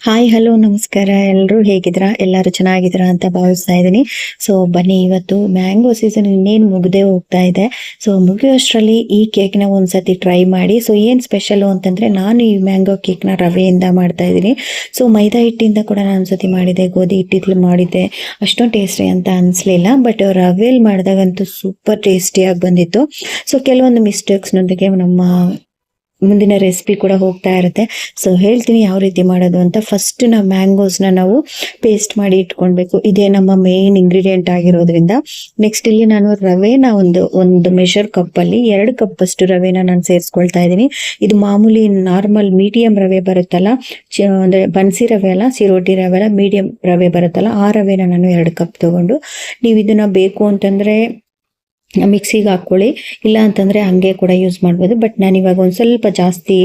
Hi hello ನಮಸ್ಕಾರ. ಎಲ್ಲರೂ ಹೇಗಿದ್ದೀರಾ? ಎಲ್ಲರೂ ಚೆನ್ನಾಗಿದ್ದೀರಾ ಅಂತ ಭಾವಿಸ್ತಾ ಇದ್ದೀನಿ. ಸೊ ಬನ್ನಿ, ಇವತ್ತು ಮ್ಯಾಂಗೋ ಸೀಸನ್ ಇನ್ನೇನು ಮುಗ್ದೇ ಹೋಗ್ತಾ ಇದೆ. ಸೊ ಮುಗಿಯೋಷ್ಟರಲ್ಲಿ ಈ ಕೇಕ್ನ ಒಂದ್ಸತಿ ಟ್ರೈ ಮಾಡಿ. ಸೊ ಏನು ಸ್ಪೆಷಲು ಅಂತಂದರೆ, ನಾನು ಈ ಮ್ಯಾಂಗೋ ಕೇಕ್ನ ರವೆಯಿಂದ ಮಾಡ್ತಾ ಇದ್ದೀನಿ. ಸೊ ಮೈದಾ ಹಿಟ್ಟಿಂದ ಕೂಡ ನಾನು ಒಂದ್ಸತಿ ಮಾಡಿದೆ, ಗೋಧಿ ಹಿಟ್ಟಿಲ್ಲಿ ಮಾಡಿದ್ದೆ, ಅಷ್ಟೊಂದು ಟೇಸ್ಟಿ ಅಂತ ಅನಿಸ್ಲಿಲ್ಲ. ಬಟ್ ರವೆಯಲ್ಲಿ ಮಾಡಿದಾಗಂತೂ ಸೂಪರ್ ಟೇಸ್ಟಿಯಾಗಿ ಬಂದಿತ್ತು. ಸೊ ಕೆಲವೊಂದು ಮಿಸ್ಟೇಕ್ಸ್ನೊಂದಿಗೆ ನಮ್ಮ ಮುಂದಿನ ರೆಸಿಪಿ ಕೂಡ ಹೋಗ್ತಾ ಇರುತ್ತೆ. ಸೊ ಹೇಳ್ತೀನಿ ಯಾವ ರೀತಿ ಮಾಡೋದು ಅಂತ. ಫಸ್ಟ್ ನಾವು ಮ್ಯಾಂಗೋಸ್ನ ನಾವು ಪೇಸ್ಟ್ ಮಾಡಿ ಇಟ್ಕೊಳ್ಬೇಕು. ಇದೇ ನಮ್ಮ ಮೇನ್ ಇಂಗ್ರೀಡಿಯೆಂಟ್ ಆಗಿರೋದ್ರಿಂದ. ನೆಕ್ಸ್ಟ್ ಇಲ್ಲಿ ನಾನು ರವೆನ ಒಂದು ಮೆಷರ್ ಕಪ್ಪಲ್ಲಿ 2 ಕಪ್ ಅಷ್ಟು ರವೆನ ನಾನು ಸೇರಿಸ್ಕೊಳ್ತಾ ಇದ್ದೀನಿ. ಇದು ಮಾಮೂಲಿ ನಾರ್ಮಲ್ ಮೀಡಿಯಂ ರವೆ ಬರುತ್ತಲ್ಲ, ಅಂದ್ರೆ ಬನ್ಸಿ ರವೆ ಅಲ್ಲ, ಸಿರೋಟಿ ರವೆ ಅಲ್ಲ, ಮೀಡಿಯಂ ರವೆ ಬರುತ್ತಲ್ಲ, ಆ ರವೆನ ನಾನು 2 ಕಪ್ ತಗೊಂಡು, ನೀವು ಇದನ್ನ ಬೇಕು ಅಂತಂದ್ರೆ ಮಿಕ್ಸಿಗೆ ಹಾಕ್ಕೊಳ್ಳಿ, ಇಲ್ಲ ಅಂತಂದರೆ ಹಂಗೆ ಕೂಡ ಯೂಸ್ ಮಾಡ್ಬೋದು. ಬಟ್ ನಾನಿವಾಗ ಒಂದು ಸ್ವಲ್ಪ ಜಾಸ್ತಿ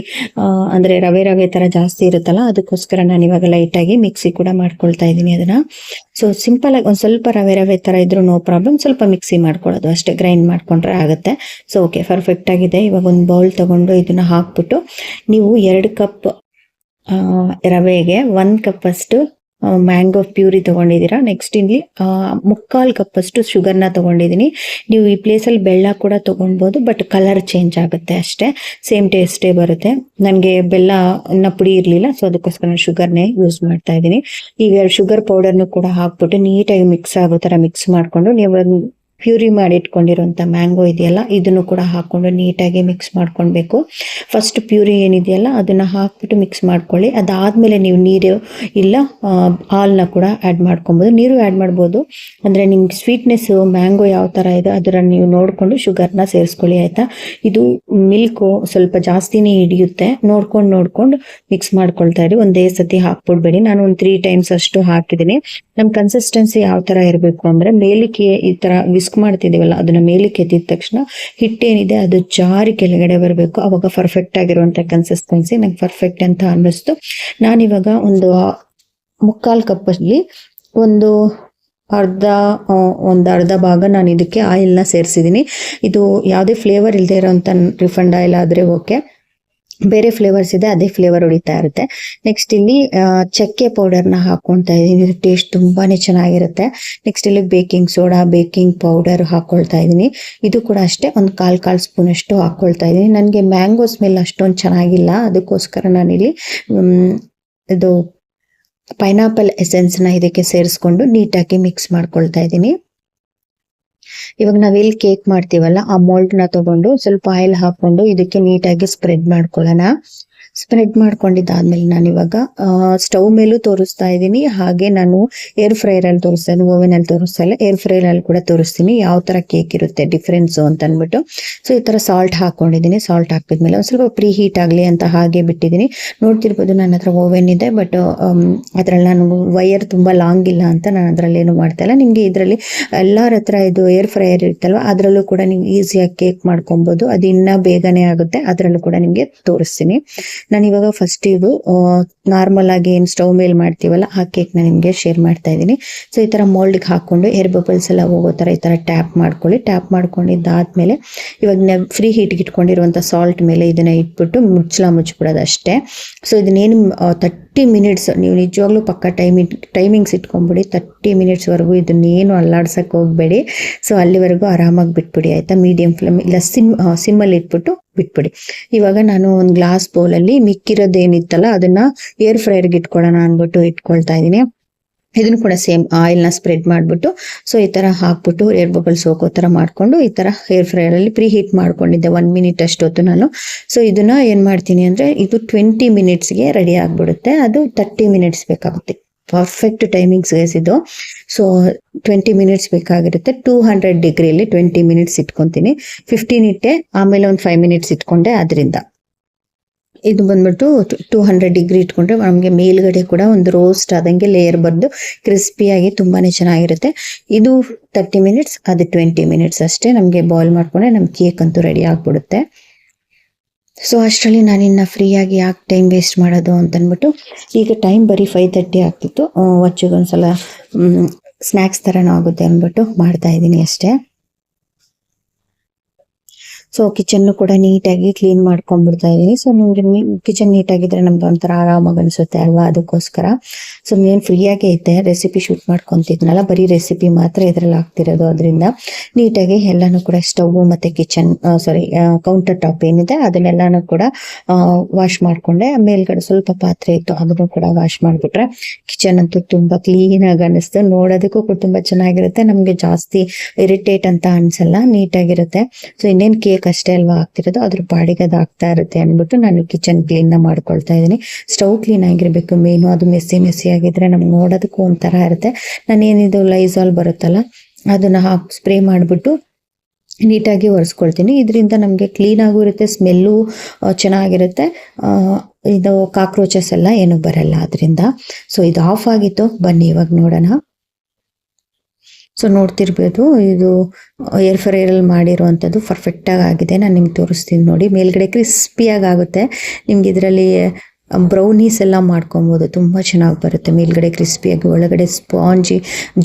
ಅಂದರೆ ರವೆ ಥರ ಜಾಸ್ತಿ ಇರುತ್ತಲ್ಲ, ಅದಕ್ಕೋಸ್ಕರ ನಾನಿವಾಗ ಲೈಟಾಗಿ ಮಿಕ್ಸಿ ಕೂಡ ಮಾಡ್ಕೊಳ್ತಾ ಇದ್ದೀನಿ ಅದನ್ನು. ಸೊ ಸಿಂಪಲಾಗಿ ಒಂದು ಸ್ವಲ್ಪ ರವೆ ಥರ ಇದ್ರೂ ನೋ ಪ್ರಾಬ್ಲಮ್, ಸ್ವಲ್ಪ ಮಿಕ್ಸಿ ಮಾಡ್ಕೊಳ್ಳೋದು ಅಷ್ಟೇ, ಗ್ರೈಂಡ್ ಮಾಡ್ಕೊಂಡ್ರೆ ಆಗುತ್ತೆ. ಸೊ ಓಕೆ, ಪರ್ಫೆಕ್ಟ್ ಆಗಿದೆ. ಇವಾಗ ಒಂದು ಬೌಲ್ ತೊಗೊಂಡು ಇದನ್ನು ಹಾಕ್ಬಿಟ್ಟು, ನೀವು 2 ಕಪ್ ರವೆಗೆ 1 ಕಪ್ ಅಷ್ಟು ಮ್ಯಾಂಗೋ ಪ್ಯೂರಿ ತೊಗೊಂಡಿದ್ದೀರಾ. ನೆಕ್ಸ್ಟ್ ಇಲ್ಲಿ 3/4 ಕಪ್ ಅಷ್ಟು ಶುಗರ್ನ ತೊಗೊಂಡಿದ್ದೀನಿ. ನೀವು ಈ ಪ್ಲೇಸಲ್ಲಿ ಬೆಲ್ಲ ಕೂಡ ತೊಗೊಳ್ಬೋದು, ಬಟ್ ಕಲರ್ ಚೇಂಜ್ ಆಗುತ್ತೆ ಅಷ್ಟೇ, ಸೇಮ್ ಟೇಸ್ಟೇ ಬರುತ್ತೆ. ನನಗೆ ಬೆಲ್ಲ ಪುಡಿ ಇರಲಿಲ್ಲ, ಸೊ ಅದಕ್ಕೋಸ್ಕರ ನಾನು ಶುಗರ್ನೇ ಯೂಸ್ ಮಾಡ್ತಾ ಇದ್ದೀನಿ. ಈಗ ಶುಗರ್ ಪೌಡರ್ನು ಕೂಡ ಹಾಕ್ಬಿಟ್ಟು ನೀಟಾಗಿ ಮಿಕ್ಸ್ ಆಗೋ ಥರ ಮಿಕ್ಸ್ ಮಾಡಿಕೊಂಡು, ನೀವು ಪ್ಯೂರಿ ಮಾಡಿ ಇಟ್ಕೊಂಡಿರೋಂಥ ಮ್ಯಾಂಗೋ ಇದೆಯಲ್ಲ, ಇದನ್ನು ಕೂಡ ಹಾಕ್ಕೊಂಡು ನೀಟಾಗಿ ಮಿಕ್ಸ್ ಮಾಡ್ಕೊಳ್ಬೇಕು. ಫಸ್ಟ್ ಪ್ಯೂರಿ ಏನಿದೆಯಲ್ಲ ಅದನ್ನು ಹಾಕ್ಬಿಟ್ಟು ಮಿಕ್ಸ್ ಮಾಡ್ಕೊಳ್ಳಿ. ಅದಾದಮೇಲೆ ನೀವು ನೀರು ಇಲ್ಲ ಹಾಲನ್ನ ಕೂಡ ಆ್ಯಡ್ ಮಾಡ್ಕೊಬೋದು. ನೀರು ಆ್ಯಡ್ ಮಾಡ್ಬೋದು, ಅಂದರೆ ನಿಮ್ಗೆ ಸ್ವೀಟ್ನೆಸ್ಸು ಮ್ಯಾಂಗೋ ಯಾವ ಥರ ಇದೆ ಅದನ್ನು ನೀವು ನೋಡಿಕೊಂಡು ಶುಗರ್ನ ಸೇರಿಸ್ಕೊಳ್ಳಿ, ಆಯಿತಾ. ಇದು ಮಿಲ್ಕು ಸ್ವಲ್ಪ ಜಾಸ್ತಿನೇ ಹಿಡಿಯುತ್ತೆ, ನೋಡ್ಕೊಂಡು ಮಿಕ್ಸ್ ಮಾಡ್ಕೊಳ್ತಾ ಇರಿ. ಒಂದೇ ಸತಿ ಹಾಕ್ಬಿಡ್ಬೇಡಿ. ನಾನು ಒಂದು 3 ಟೈಮ್ಸ್ ಅಷ್ಟು ಹಾಕಿದ್ದೀನಿ. ನಮ್ಮ ಕನ್ಸಿಸ್ಟೆನ್ಸಿ ಯಾವ ಥರ ಇರಬೇಕು ಅಂದರೆ, ಮೇಲಿಕ್ಕೆ ಈ ಥರ ವಿಸ್ಕ್ ಮಾಡ್ತಿದ್ದೀವಲ್ಲ, ಅದನ್ನ ಮೇಲಿಕ್ಕೆ ಎತ್ತಿದ ತಕ್ಷಣ ಹಿಟ್ಟೇನಿದೆ ಅದು ಜಾರಿ ಕೆಳಗಡೆ ಬರಬೇಕು. ಅವಾಗ ಪರ್ಫೆಕ್ಟ್ ಆಗಿರುವಂಥ ಕನ್ಸಿಸ್ಟೆನ್ಸಿ ನಂಗೆ ಪರ್ಫೆಕ್ಟ್ ಅಂತ ಅನ್ನಿಸ್ತು. ನಾನಿವಾಗ ಒಂದು 3/4 ಕಪ್ಪಲ್ಲಿ ಒಂದು ಅರ್ಧ ಭಾಗ ನಾನು ಇದಕ್ಕೆ ಆಯಿಲ್ನ ಸೇರಿಸಿದ್ದೀನಿ. ಇದು ಯಾವುದೇ ಫ್ಲೇವರ್ ಇಲ್ಲದೆ ಇರೋಂಥ ರಿಫಂಡ್ ಆಯಿಲ್ ಆದರೆ ಓಕೆ, ಬೇರೆ ಫ್ಲೇವರ್ಸ್ ಇದೆ ಅದೇ ಫ್ಲೇವರ್ ಹೊಡಿತಾ ಇರುತ್ತೆ. ನೆಕ್ಸ್ಟ್ ಇಲ್ಲಿ ಚಕ್ಕೆ ಪೌಡರ್ನ ಹಾಕೊಳ್ತಾ ಇದ್ದೀನಿ, ಟೇಸ್ಟ್ ತುಂಬಾನೇ ಚೆನ್ನಾಗಿರುತ್ತೆ. ನೆಕ್ಸ್ಟ್ ಇಲ್ಲಿ ಬೇಕಿಂಗ್ ಸೋಡಾ, ಬೇಕಿಂಗ್ ಪೌಡರ್ ಹಾಕೊಳ್ತಾ ಇದ್ದೀನಿ. ಇದು ಕೂಡ ಅಷ್ಟೇ ಒಂದು 1/4 ಸ್ಪೂನ್ ಅಷ್ಟು ಹಾಕೊಳ್ತಾ ಇದ್ದೀನಿ. ನನಗೆ ಮ್ಯಾಂಗೋ ಸ್ಮೆಲ್ ಅಷ್ಟೊಂದು ಚೆನ್ನಾಗಿಲ್ಲ, ಅದಕ್ಕೋಸ್ಕರ ನಾನಿಲ್ಲಿ ಇದು ಪೈನಾಪಲ್ ಎಸೆನ್ಸ್ನ ಇದಕ್ಕೆ ಸೇರಿಸ್ಕೊಂಡು ನೀಟಾಗಿ ಮಿಕ್ಸ್ ಮಾಡ್ಕೊಳ್ತಾ ಇದ್ದೀನಿ. ಇವಾಗ ನಾವೆಲ್ಲಿ ಕೇಕ್ ಮಾಡ್ತೀವಲ್ಲ, ಆ ಮೋಲ್ಡ್ನ ತಗೊಂಡು ಸ್ವಲ್ಪ ಆಯಿಲ್ ಹಾಕೊಂಡು ಇದಕ್ಕೆ ನೀಟಾಗಿ ಸ್ಪ್ರೆಡ್ ಮಾಡ್ಕೊಳ್ಳೋಣ. ಸ್ಪ್ರೆಡ್ ಮಾಡ್ಕೊಂಡಿದ್ದಾದ್ಮೇಲೆ ನಾನು ಇವಾಗ ಸ್ಟವ್ ಮೇಲೂ ತೋರಿಸ್ತಾ ಇದ್ದೀನಿ, ಹಾಗೆ ನಾನು ಏರ್ ಫ್ರೈರಲ್ಲಿ ತೋರಿಸ್ತಾ ಇದ್ದೀನಿ, ಓವೆನಲ್ಲಿ ತೋರಿಸ್ತಾ ಇಲ್ಲ, ಏರ್ ಫ್ರೈರಲ್ಲಿ ಕೂಡ ತೋರಿಸ್ತೀನಿ ಯಾವ ಥರ ಕೇಕ್ ಇರುತ್ತೆ ಡಿಫ್ರೆನ್ಸು ಅಂತ ಅಂದ್ಬಿಟ್ಟು. ಸೊ ಈ ಥರ ಸಾಲ್ಟ್ ಹಾಕ್ಕೊಂಡಿದ್ದೀನಿ. ಸಾಲ್ಟ್ ಹಾಕಿದ್ಮೇಲೆ ಒಂದು ಸ್ವಲ್ಪ ಪ್ರೀ ಹೀಟ್ ಆಗಲಿ ಅಂತ ಹಾಗೆ ಬಿಟ್ಟಿದ್ದೀನಿ. ನೋಡ್ತಿರ್ಬೋದು ನನ್ನ ಹತ್ರ ಓವೆನ್ ಇದೆ, ಬಟ್ ಅದರಲ್ಲಿ ನಾನು ವೈರ್ ತುಂಬ ಲಾಂಗ್ ಇಲ್ಲ ಅಂತ ನಾನು ಅದರಲ್ಲಿ ಏನು ಮಾಡ್ತಾ ಇಲ್ಲ. ನಿಮಗೆ ಇದರಲ್ಲಿ ಎಲ್ಲರ ಹತ್ರ ಇದು ಏರ್ ಫ್ರೈಯರ್ ಇರುತ್ತಲ್ವ, ಅದರಲ್ಲೂ ಕೂಡ ನೀವು ಈಸಿಯಾಗಿ ಕೇಕ್ ಮಾಡ್ಕೊಬೋದು, ಅದು ಇನ್ನೂ ಬೇಗನೆ ಆಗುತ್ತೆ. ಅದರಲ್ಲೂ ಕೂಡ ನಿಮಗೆ ತೋರಿಸ್ತೀನಿ. ನಾನು ಇವಾಗ ಫಸ್ಟ್ ಇದು ನಾರ್ಮಲ್ ಆಗಿ ಏನು ಸ್ಟವ್ ಮೇಲೆ ಮಾಡ್ತೀವಲ್ಲ ಆ ಕೇಕ್ನ ನಿಮಗೆ ಶೇರ್ ಮಾಡ್ತಾ ಇದ್ದೀನಿ. ಸೊ ಈ ಥರ ಮೋಲ್ಡ್ಗೆ ಹಾಕ್ಕೊಂಡು ಏರ್ ಬಬಲ್ಸ್ ಎಲ್ಲ ಹೋಗೋ ಥರ ಈ ಥರ ಟ್ಯಾಪ್ ಮಾಡ್ಕೊಳ್ಳಿ. ಟ್ಯಾಪ್ ಮಾಡ್ಕೊಂಡಿದ್ದಾದ್ಮೇಲೆ ಇವಾಗ ಫ್ರೀ ಹೀಟ್ಗೆ ಇಟ್ಕೊಂಡಿರುವಂಥ ಸಾಲ್ಟ್ ಮೇಲೆ ಇದನ್ನ ಇಟ್ಬಿಟ್ಟು ಮುಚ್ಚಿಬಿಡೋದು ಅಷ್ಟೇ. ಸೊ ಇದನ್ನೇನು 30 ಮಿನಿಟ್ಸ್ ನೀವು ನಿಜವಾಗ್ಲೂ ಪಕ್ಕ ಟೈಮಿಂಗ್ಸ್ ಇಟ್ಕೊಂಡ್ಬಿಡಿ. 30 ಮಿನಿಟ್ಸ್ವರೆಗೂ ಇದನ್ನೇನು ಅಲ್ಲಾಡ್ಸಕ್ಕೆ ಹೋಗಬೇಡಿ. ಸೊ ಅಲ್ಲಿವರೆಗೂ ಆರಾಮಾಗಿ ಬಿಟ್ಬಿಡಿ, ಆಯಿತಾ. ಮೀಡಿಯಂ ಫ್ಲೇಮ್ ಇಲ್ಲ ಸಿಮ್ಮಲ್ಲಿ ಇಟ್ಬಿಟ್ಟು ಬಿಟ್ಬಿಡಿ. ಇವಾಗ ನಾನು ಒಂದು ಗ್ಲಾಸ್ ಬೌಲಲ್ಲಿ ಮಿಕ್ಕಿರೋದೇನಿತ್ತಲ್ಲ ಅದನ್ನ ಏರ್ ಫ್ರೈಯರ್ಗೆ ಇಟ್ಕೊಳ್ಳೋಣ ಅಂದ್ಬಿಟ್ಟು ಇಟ್ಕೊಳ್ತಾ ಇದ್ದೀನಿ. ಇದನ್ನು ಕೂಡ ಸೇಮ್ ಆಯಿಲ್ನ ಸ್ಪ್ರೆಡ್ ಮಾಡಿಬಿಟ್ಟು, ಸೊ ಈ ಥರ ಹಾಕ್ಬಿಟ್ಟು ಏರ್ ಬಬಲ್ಸ್ ಹೋಗೋ ಥರ ಮಾಡಿಕೊಂಡು ಈ ಥರ ಏರ್ ಫ್ರೈಯರಲ್ಲಿ ಪ್ರೀ ಹೀಟ್ ಮಾಡ್ಕೊಂಡಿದ್ದೆ 1 ಮಿನಿಟ್ ಅಷ್ಟೊತ್ತು ನಾನು. ಸೊ ಇದನ್ನು ಏನು ಮಾಡ್ತೀನಿ ಅಂದರೆ, ಇದು 20 ಮಿನಿಟ್ಸ್ಗೆ ರೆಡಿ ಆಗಿಬಿಡುತ್ತೆ, ಅದು 30 ಮಿನಿಟ್ಸ್ ಬೇಕಾಗುತ್ತೆ. ಪರ್ಫೆಕ್ಟ್ ಟೈಮಿಂಗ್ಸ್ ಇದು. ಸೊ 20 ಮಿನಿಟ್ಸ್ ಬೇಕಾಗಿರುತ್ತೆ. 200 ಡಿಗ್ರಿಯಲ್ಲಿ 20 ಮಿನಿಟ್ಸ್ ಇಟ್ಕೊತೀನಿ. 15 ಇಟ್ಟೆ, ಆಮೇಲೆ ಒಂದು 5 ಮಿನಿಟ್ಸ್ ಇಟ್ಕೊಂಡೆ. ಅದರಿಂದ ಇದು ಬಂದ್ಬಿಟ್ಟು 200 ಡಿಗ್ರಿ ಇಟ್ಕೊಂಡ್ರೆ ನಮಗೆ ಮೇಲ್ಗಡೆ ಕೂಡ ಒಂದು ರೋಸ್ಟ್ ಆದಂಗೆ ಲೇಯರ್ ಬಂದು ಕ್ರಿಸ್ಪಿಯಾಗಿ ತುಂಬಾನೇ ಚೆನ್ನಾಗಿರುತ್ತೆ. ಇದು 30 ಮಿನಿಟ್ಸ್, ಅದು 20 ಮಿನಿಟ್ಸ್ ಅಷ್ಟೇ. ನಮಗೆ ಬಾಯ್ಲ್ ಮಾಡ್ಕೊಂಡ್ರೆ ನಮ್ಮ ಕೇಕ್ ಅಂತೂ ರೆಡಿ ಆಗ್ಬಿಡುತ್ತೆ. ಸೊ ಅಷ್ಟರಲ್ಲಿ ನಾನಿನ್ನು ಫ್ರೀಯಾಗಿ ಯಾಕೆ ಟೈಮ್ ವೇಸ್ಟ್ ಮಾಡೋದು ಅಂತಂದ್ಬಿಟ್ಟು, ಈಗ ಟೈಮ್ ಬರೀ 5:30 ಆಗ್ತಿತ್ತು. ಒಂದ್ಸಲ ಸ್ನ್ಯಾಕ್ಸ್ ಥರನೂ ಆಗುತ್ತೆ ಅಂದ್ಬಿಟ್ಟು ಮಾಡ್ತಾ ಇದ್ದೀನಿ ಅಷ್ಟೇ. ಸೊ ಕಿಚನ್ ಕೂಡ ನೀಟಾಗಿ ಕ್ಲೀನ್ ಮಾಡ್ಕೊಂಡ್ಬಿಡ್ತಾ ಇದೀನಿ. ಸೊ ನಿಮ್ಗೆ ಕಿಚನ್ ನೀಟಾಗಿದ್ರೆ ನಮ್ಗೆ ಒಂಥರ ಆರಾಮಾಗಿ ಅನ್ಸುತ್ತೆ ಅಲ್ವಾ, ಅದಕ್ಕೋಸ್ಕರ. ಸೊ ನೀನ್ ಫ್ರೀಯಾಗಿ ಐತೆ, ರೆಸಿಪಿ ಶೂಟ್ ಮಾಡ್ಕೊಂತಿದ್ನಲ್ಲ, ಬರೀ ರೆಸಿಪಿ ಮಾತ್ರ ಇದ್ರಲ್ಲಿ ಆಗ್ತಿರೋದು. ಅದರಿಂದ ನೀಟಾಗಿ ಎಲ್ಲಾನು ಕೂಡ ಸ್ಟವ್ ಮತ್ತೆ ಕಿಚನ್ ಕೌಂಟರ್ ಟಾಪ್ ಏನಿದೆ ಅದನ್ನೆಲ್ಲಾನು ಕೂಡ ವಾಶ್ ಮಾಡ್ಕೊಂಡೆ. ಮೇಲ್ಗಡೆ ಸ್ವಲ್ಪ ಪಾತ್ರೆ ಇತ್ತು, ಅದನ್ನು ಕೂಡ ವಾಶ್ ಮಾಡ್ಬಿಟ್ರೆ ಕಿಚನ್ ಅಂತೂ ತುಂಬಾ ಕ್ಲೀನ್ ಆಗಿ ಅನಿಸ್ತು. ನೋಡೋದಕ್ಕೂ ಕೂಡ ತುಂಬಾ ಚೆನ್ನಾಗಿರುತ್ತೆ, ನಮ್ಗೆ ಜಾಸ್ತಿ ಇರಿಟೇಟ್ ಅಂತ ಅನ್ಸಲ್ಲ, ನೀಟಾಗಿರುತ್ತೆ. ಸೊ ಇನ್ನೇನ್ ಕೇಕ್ ಅಷ್ಟೇ ಅಲ್ವಾ ಆಗ್ತಿರೋದು, ಅದ್ರ ಪಾಡಿಗೆ ಅದು ಆಗ್ತಾ ಇರುತ್ತೆ ಅಂದ್ಬಿಟ್ಟು ನಾನು ಕಿಚನ್ ಕ್ಲೀನ್ ಮಾಡ್ಕೊಳ್ತಾ ಇದ್ದೀನಿ. ಸ್ಟವ್ ಕ್ಲೀನ್ ಆಗಿರ್ಬೇಕು ಮೇನು, ಅದು ಮೆಸ್ಸಿ ಆಗಿದ್ರೆ ನಮ್ಗೆ ನೋಡೋದಕ್ಕೂ ಒಂಥರ ಇರುತ್ತೆ. ನಾನೇನಿದು ಲೈಸಾಲ್ ಬರುತ್ತಲ್ಲ ಅದನ್ನ ಸ್ಪ್ರೇ ಮಾಡ್ಬಿಟ್ಟು ನೀಟಾಗಿ ಒರೆಸ್ಕೊಳ್ತೀನಿ. ಇದರಿಂದ ನಮಗೆ ಕ್ಲೀನ್ ಆಗೂ ಇರುತ್ತೆ, ಸ್ಮೆಲ್ಲು ಚೆನ್ನಾಗಿರುತ್ತೆ, ಇದು ಕಾಕ್ರೋಚಸ್ ಎಲ್ಲ ಏನು ಬರಲ್ಲ ಅದರಿಂದ. ಸೊ ಇದು ಆಫ್ ಆಗಿತ್ತು, ಬನ್ನಿ ಇವಾಗ ನೋಡೋಣ. ಸೊ ನೋಡ್ತಿರ್ಬೋದು, ಇದು ಏರ್ ಫ್ರೈಯರಲ್ಲಿ ಮಾಡಿರುವಂಥದ್ದು ಪರ್ಫೆಕ್ಟಾಗಿ ಆಗಿದೆ. ನಾನು ನಿಮ್ಗೆ ತೋರಿಸ್ತೀನಿ ನೋಡಿ. ಮೇಲ್ಗಡೆ ಕ್ರಿಸ್ಪಿಯಾಗಿ ಆಗುತ್ತೆ, ನಿಮ್ಗೆ ಇದರಲ್ಲಿ ಬ್ರೌನೀಸ್ ಎಲ್ಲ ಮಾಡ್ಕೊಬೋದು, ತುಂಬ ಚೆನ್ನಾಗಿ ಬರುತ್ತೆ. ಮೇಲ್ಗಡೆ ಕ್ರಿಸ್ಪಿಯಾಗಿ, ಒಳಗಡೆ ಸ್ಪಾಂಜಿ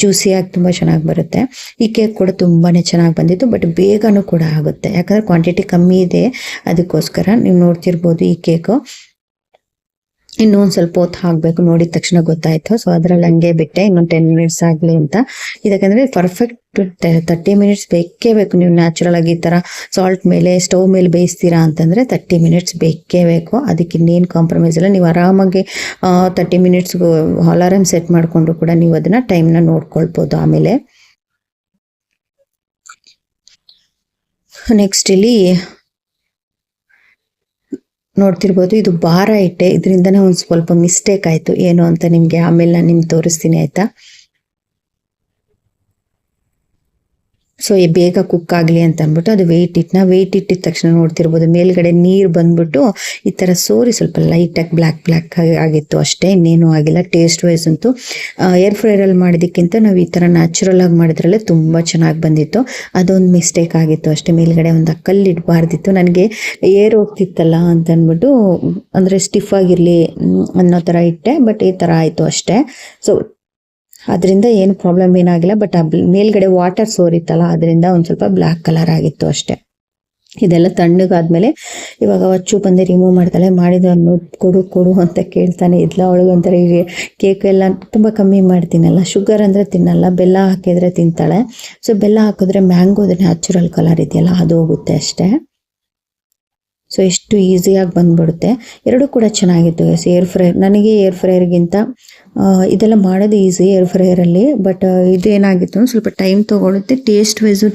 ಜ್ಯೂಸಿಯಾಗಿ ತುಂಬ ಚೆನ್ನಾಗಿ ಬರುತ್ತೆ. ಈ ಕೇಕ್ ಕೂಡ ತುಂಬಾ ಚೆನ್ನಾಗಿ ಬಂದಿತ್ತು, ಬಟ್ ಬೇಗನೂ ಕೂಡ ಆಗುತ್ತೆ, ಯಾಕಂದರೆ ಕ್ವಾಂಟಿಟಿ ಕಮ್ಮಿ ಇದೆ, ಅದಕ್ಕೋಸ್ಕರ. ನೀವು ನೋಡ್ತಿರ್ಬೋದು ಈ ಕೇಕು ಇನ್ನೊಂದು ಸ್ವಲ್ಪ ಹೊತ್ತು ಹಾಕಬೇಕು, ನೋಡಿದ ತಕ್ಷಣ ಗೊತ್ತಾಯ್ತು. ಸೊ ಅದ್ರಲ್ಲಿ ಹಂಗೆ ಬಿಟ್ಟೆ, ಇನ್ನೊಂದು 10 ಮಿನಿಟ್ಸ್ ಆಗಲಿ ಅಂತ. ಇದಕ್ಕಂದ್ರೆ ಪರ್ಫೆಕ್ಟ್ 30 ಮಿನಿಟ್ಸ್ ಬೇಕೇ ಬೇಕು. ನೀವು ನ್ಯಾಚುರಲ್ ಆಗಿ ಈ ಥರ ಸಾಲ್ಟ್ ಮೇಲೆ ಸ್ಟವ್ ಮೇಲೆ ಬೇಯಿಸ್ತೀರಾ ಅಂತಂದರೆ 30 ಮಿನಿಟ್ಸ್ ಬೇಕೇ ಬೇಕು. ಅದಕ್ಕೆ ಇನ್ನೇನು ಕಾಂಪ್ರಮೈಸ್ ಇಲ್ಲ. ನೀವು ಆರಾಮಾಗಿ 30 ಮಿನಿಟ್ಸ್ಗೂ ಅಲಾರಮ್ ಸೆಟ್ ಮಾಡಿಕೊಂಡು ಕೂಡ ನೀವು ಅದನ್ನ ಟೈಮ್ನ ನೋಡ್ಕೊಳ್ಬೋದು. ಆಮೇಲೆ ನೆಕ್ಸ್ಟ್ ಇಲ್ಲಿ ನೋಡ್ತಿರ್ಬೋದು, ಇದು ಭಾರ ಇಟ್ಟೆ, ಇದರಿಂದನೇ ಒಂದು ಸ್ವಲ್ಪ ಮಿಸ್ಟೇಕ್ ಆಯಿತು. ಏನು ಅಂತ ನಿಮಗೆ ಆಮೇಲೆ ನಾನು ನಿಮ್ಗೆ ತೋರಿಸ್ತೀನಿ, ಆಯಿತಾ. ಸೊ ಬೇಗ ಕುಕ್ ಆಗಲಿ ಅಂತ ಅಂದ್ಬಿಟ್ಟು ಅದು ವೆಯ್ಟ್ ಇಟ್ಟಿದ ತಕ್ಷಣ ನೋಡ್ತಿರ್ಬೋದು ಮೇಲ್ಗಡೆ ನೀರು ಬಂದ್ಬಿಟ್ಟು ಈ ಥರ ಸೋರಿ ಸ್ವಲ್ಪ ಲೈಟಾಗಿ ಬ್ಲ್ಯಾಕ್ ಆಗಿತ್ತು ಅಷ್ಟೇ, ಇನ್ನೇನು ಆಗಿಲ್ಲ. ಟೇಸ್ಟ್ ವೈಸ್ ಅಂತೂ ಏರ್ ಫ್ರೈರಲ್ಲಿ ಮಾಡಿದ್ದಕ್ಕಿಂತ ನಾವು ಈ ಥರ ನ್ಯಾಚುರಲ್ ಆಗಿ ಮಾಡಿದ್ರಲ್ಲೇ ತುಂಬ ಚೆನ್ನಾಗಿ ಬಂದಿತ್ತು. ಅದೊಂದು ಮಿಸ್ಟೇಕ್ ಆಗಿತ್ತು ಅಷ್ಟೇ. ಮೇಲ್ಗಡೆ ಒಂದು ಕಲ್ಲು ಇಡಬಾರ್ದಿತ್ತು, ನನಗೆ ಏರ್ ಹೋಗ್ತಿತ್ತಲ್ಲ ಅಂತ ಅಂದ್ಬಿಟ್ಟು, ಅಂದರೆ ಸ್ಟಿಫ್ ಆಗಿರಲಿ ಅನ್ನೋ ಥರ ಇಟ್ಟೆ, ಬಟ್ ಈ ಥರ ಆಯಿತು ಅಷ್ಟೇ. ಸೊ ಅದರಿಂದ ಏನು ಪ್ರಾಬ್ಲಮ್ ಏನಾಗಿಲ್ಲ, ಬಟ್ ಆ ಮೇಲ್ಗಡೆ ವಾಟರ್ ಸೋರಿತ್ತಲ್ಲ ಅದರಿಂದ ಒಂದು ಸ್ವಲ್ಪ ಬ್ಲ್ಯಾಕ್ ಕಲರ್ ಆಗಿತ್ತು ಅಷ್ಟೇ. ಇದೆಲ್ಲ ತಣ್ಣಗಾದ್ಮೇಲೆ ಇವಾಗ ಅಚ್ಚು ಬಂದು ರಿಮೂವ್ ಮಾಡ್ತಾಳೆ. ಮಾಡಿದನ್ನು ಕೊಡು ಅಂತ ಕೇಳ್ತಾನೆ ಇದ್ಲ. ಅವಳಿಗೊಂಥರ ಈಗ ಕೇಕ್ ಎಲ್ಲ ತುಂಬ ಕಮ್ಮಿ ಮಾಡ್ತೀನಲ್ಲ, ಶುಗರ್ ಅಂದರೆ ತಿನ್ನಲ್ಲ, ಬೆಲ್ಲ ಹಾಕಿದ್ರೆ ತಿಂತಾಳೆ. ಸೊ ಬೆಲ್ಲ ಹಾಕಿದ್ರೆ ಮ್ಯಾಂಗೋದ ನ್ಯಾಚುರಲ್ ಕಲರ್ ಇದೆಯಲ್ಲ ಅದು ಹೋಗುತ್ತೆ ಅಷ್ಟೇ. ಸೊ ಎಷ್ಟು ಈಸಿಯಾಗಿ ಬಂದ್ಬಿಡುತ್ತೆ. ಎರಡೂ ಕೂಡ ಚೆನ್ನಾಗಿತ್ತು. ಏರ್ ಫ್ರೈಯರ್, ನನಗೆ ಏರ್ ಫ್ರೈಯರ್ಗಿಂತ ಇದೆಲ್ಲ ಮಾಡೋದು ಈಸಿ ಏರ್ ಫ್ರೈಯರಲ್ಲಿ, ಬಟ್ ಇದೇನಾಗಿತ್ತು ಸ್ವಲ್ಪ ಟೈಮ್ ತೊಗೊಳುತ್ತೆ. ಟೇಸ್ಟ್ ವೈಸು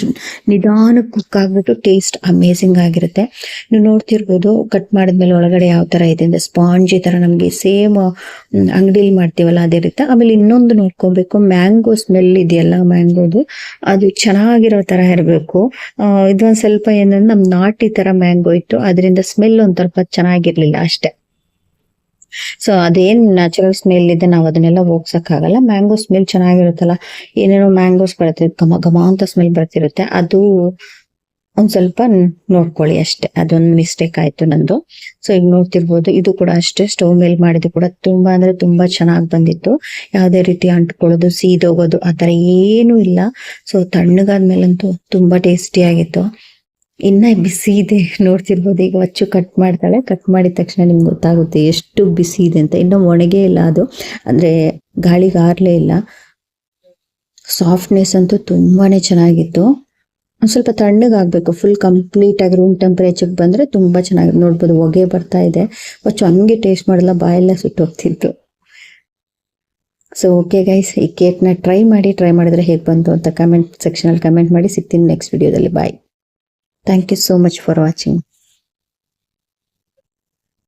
ನಿಧಾನಕ್ಕೆ ಕುಕ್ ಆಗಿಬಿಟ್ಟು ಟೇಸ್ಟ್ ಅಮೇಝಿಂಗ್ ಆಗಿರುತ್ತೆ. ನೀವು ನೋಡ್ತಿರ್ಬೋದು ಕಟ್ ಮಾಡಿದ್ಮೇಲೆ ಒಳಗಡೆ ಯಾವ ಥರ ಇದೆ ಅಂದರೆ ಸ್ಪಾಂಜಿ ಥರ, ನಮಗೆ ಸೇಮ್ ಅಂಗಡಿಲಿ ಮಾಡ್ತೀವಲ್ಲ ಅದೇ ರೀತಿ. ಆಮೇಲೆ ಇನ್ನೊಂದು ನೋಡ್ಕೊಬೇಕು, ಮ್ಯಾಂಗೋ ಸ್ಮೆಲ್ ಇದೆಯಲ್ಲ, ಮ್ಯಾಂಗೋದು ಅದು ಚೆನ್ನಾಗಿರೋ ಥರ ಇರಬೇಕು. ಇದೊಂದು ಸ್ವಲ್ಪ ಏನಂದ್ರೆ ನಮ್ಮ ನಾಟಿ ಥರ ಮ್ಯಾಂಗೋ ಇತ್ತು, ಅದರಿಂದ ಸ್ಮೆಲ್ ಒಂದು ಸ್ವಲ್ಪ ಚೆನ್ನಾಗಿರ್ಲಿಲ್ಲ ಅಷ್ಟೇ. ಸೊ ಅದೇನು ನ್ಯಾಚುರಲ್ ಸ್ಮೆಲ್ ಇದೆ ನಾವು ಅದನ್ನೆಲ್ಲ ಹೋಗ್ಸಕ್ಕಾಗಲ್ಲ. ಮ್ಯಾಂಗೋ ಸ್ಮೆಲ್ ಚೆನ್ನಾಗಿರುತ್ತಲ್ಲ, ಏನೇನೋ ಮ್ಯಾಂಗೋಸ್ ಬರುತ್ತೆ, ಘಮ ಅಂತ ಸ್ಮೆಲ್ ಬರ್ತಿರುತ್ತೆ, ಅದು ಒಂದ್ ಸ್ವಲ್ಪ ನೋಡ್ಕೊಳ್ಳಿ ಅಷ್ಟೇ. ಅದೊಂದು ಮಿಸ್ಟೇಕ್ ಆಯ್ತು ನಂದು. ಸೊ ಈಗ ನೋಡ್ತಿರ್ಬೋದು, ಇದು ಕೂಡ ಅಷ್ಟೇ ಸ್ಟವ್ ಮೇಲೆ ಮಾಡಿದ್ದು ಕೂಡ ತುಂಬಾ ಅಂದ್ರೆ ತುಂಬಾ ಚೆನ್ನಾಗಿ ಬಂದಿತ್ತು. ಯಾವುದೇ ರೀತಿ ಅಂಟ್ಕೊಳ್ಳೋದು, ಸೀದೋಗೋದು ಆ ಥರ ಏನೂ ಇಲ್ಲ. ಸೊ ತಣ್ಣಗಾದ್ಮೇಲಂತೂ ತುಂಬಾ ಟೇಸ್ಟಿ ಆಗಿತ್ತು. ಇನ್ನ ಬಿಸಿ ಇದೆ ನೋಡ್ತಿರ್ಬೋದು. ಈಗ ಅಚ್ಚು ಕಟ್ ಮಾಡ್ತಾಳೆ, ಕಟ್ ಮಾಡಿದ ತಕ್ಷಣ ನಿಮ್ಗೆ ಗೊತ್ತಾಗುತ್ತೆ ಎಷ್ಟು ಬಿಸಿ ಇದೆ ಅಂತ. ಇನ್ನೂ ಒಣಗೇ ಇಲ್ಲ ಅದು, ಅಂದ್ರೆ ಗಾಳಿಗೆ ಆರ್ಲೇ ಇಲ್ಲ. ಸಾಫ್ಟ್ನೆಸ್ ಅಂತೂ ತುಂಬಾನೇ ಚೆನ್ನಾಗಿತ್ತು. ಒಂದು ಸ್ವಲ್ಪ ತಣ್ಣಗಾಗಬೇಕು, ಫುಲ್ ಕಂಪ್ಲೀಟ್ ಆಗಿ ರೂಮ್ ಟೆಂಪರೇಚರ್ಗೆ ಬಂದರೆ ತುಂಬ ಚೆನ್ನಾಗಿ ನೋಡ್ಬೋದು. ಹೊಗೆ ಬರ್ತಾ ಇದೆ, ಅಚ್ಚು ಹಂಗೆ ಟೇಸ್ಟ್ ಮಾಡಲ್ಲ, ಬಾಯೆಲ್ಲ ಸುಟ್ಟೋಗ್ತಿತ್ತು. ಸೊ ಓಕೆ ಗೈಸ್, ಈ ಕೇಕ್ನ ಟ್ರೈ ಮಾಡಿದ್ರೆ ಹೇಗೆ ಬಂತು ಅಂತ ಕಮೆಂಟ್ ಸೆಕ್ಷನಲ್ಲಿ ಕಮೆಂಟ್ ಮಾಡಿ. ಸಿಗ್ತೀನಿ ನೆಕ್ಸ್ಟ್ ವಿಡಿಯೋದಲ್ಲಿ. ಬಾಯ್. Thank you so much for watching.